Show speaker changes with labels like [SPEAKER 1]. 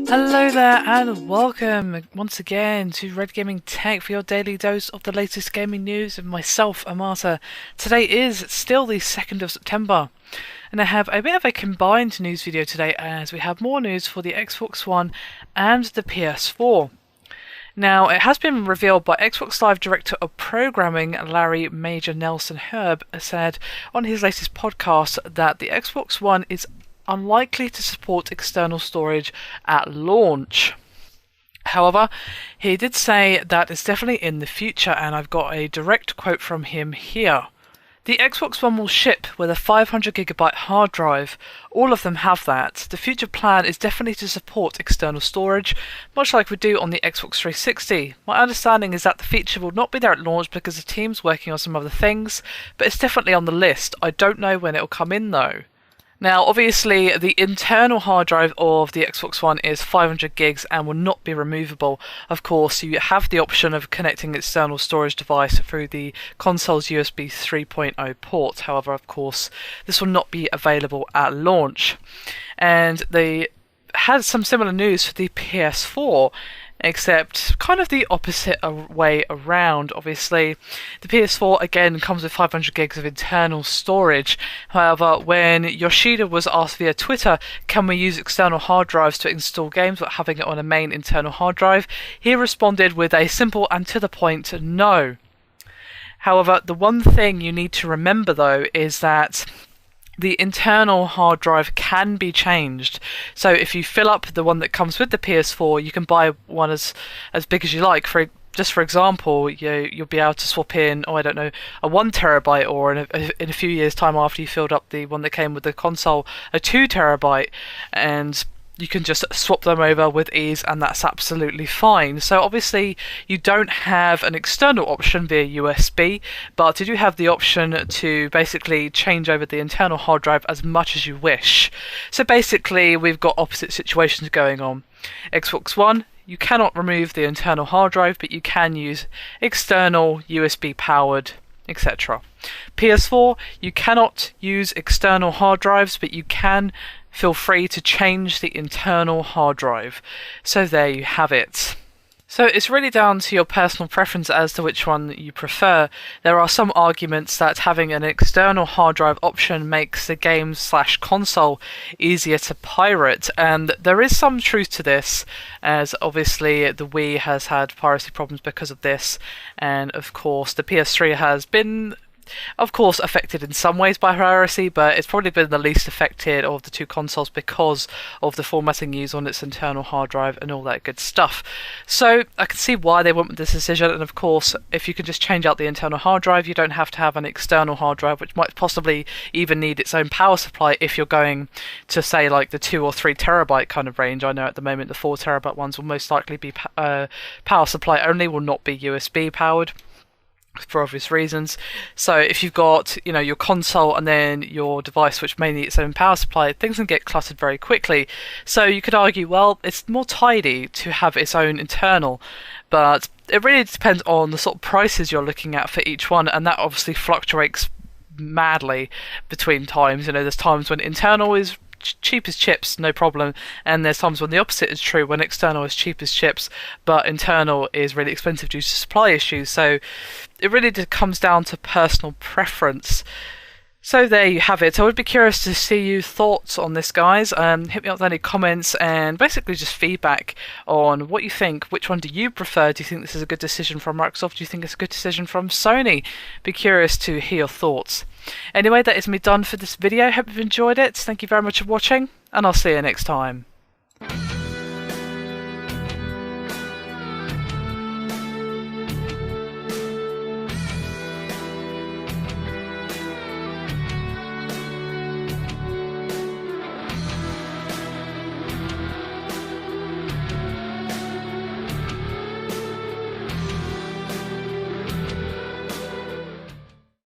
[SPEAKER 1] Hello there and welcome once again to Red Gaming Tech for your daily dose of the latest gaming news with myself, Amata. Today is still the 2nd of September and I have a bit of a combined news video today as we have more news for the Xbox One and the PS4. Now, it has been revealed by Xbox Live Director of Programming Larry Major Nelson Herb said on his latest podcast that the Xbox One is unlikely to support external storage at launch. However, he did say that it's definitely in the future, and I've got a direct quote from him here. The Xbox One will ship with a 500GB hard drive. All of them have that. The future plan is definitely to support external storage, much like we do on the Xbox 360. My understanding is that the feature will not be there at launch because the team's working on some other things, but it's definitely on the list. I don't know when it'll come in though. Now, obviously, the internal hard drive of the Xbox One is 500 gigs and will not be removable. Of course, you have the option of connecting an external storage device through the console's USB 3.0 port. However, of course, this will not be available at launch. And they had some similar news for the PS4, except kind of the opposite way around. Obviously, the PS4 again comes with 500 gigs of internal storage. However, when Yoshida was asked via Twitter, can we use external hard drives to install games without having it on a main internal hard drive, he responded with a simple and to the point no. However, the one thing you need to remember though is that the internal hard drive can be changed. So if you fill up the one that comes with the PS4, you can buy one as big as you like. For example, you'll be able to swap in, I don't know, a 1TB, or in a few years' time after you filled up the one that came with the console, a 2TB, and you can just swap them over with ease, and that's absolutely fine. So obviously you don't have an external option via USB, but you do have the option to basically change over the internal hard drive as much as you wish. So basically we've got opposite situations going on. Xbox One, you cannot remove the internal hard drive, but you can use external USB powered, etc. PS4, you cannot use external hard drives, but you can feel free to change the internal hard drive. So there you have it. So it's really down to your personal preference as to which one you prefer. There are some arguments that having an external hard drive option makes the game/console easier to pirate, and there is some truth to this, as obviously the Wii has had piracy problems because of this, and of course the PS3 has been affected in some ways by piracy, but it's probably been the least affected of the two consoles because of the formatting used on its internal hard drive and all that good stuff. So I can see why they went with this decision, and of course if you can just change out the internal hard drive, you don't have to have an external hard drive, which might possibly even need its own power supply if you're going to say like the 2 or 3TB kind of range. I know at the moment the 4TB ones will most likely be power supply only, will not be USB powered, for obvious reasons. So if you've got, your console and then your device which may need its own power supply, things can get cluttered very quickly. So you could argue, well, it's more tidy to have its own internal, but it really depends on the sort of prices you're looking at for each one, and that obviously fluctuates madly between times. There's times when internal is cheap as chips, no problem, and there's times when the opposite is true, when external is cheap as chips but internal is really expensive due to supply issues. So it really comes down to personal preference. So there you have it. I would be curious to see your thoughts on this, guys. Hit me up with any comments and basically just feedback on what you think. Which one do you prefer? Do you think this is a good decision from Microsoft? Do you think it's a good decision from Sony? Be curious to hear your thoughts. Anyway, that is me done for this video. Hope you've enjoyed it. Thank you very much for watching, and I'll see you next time.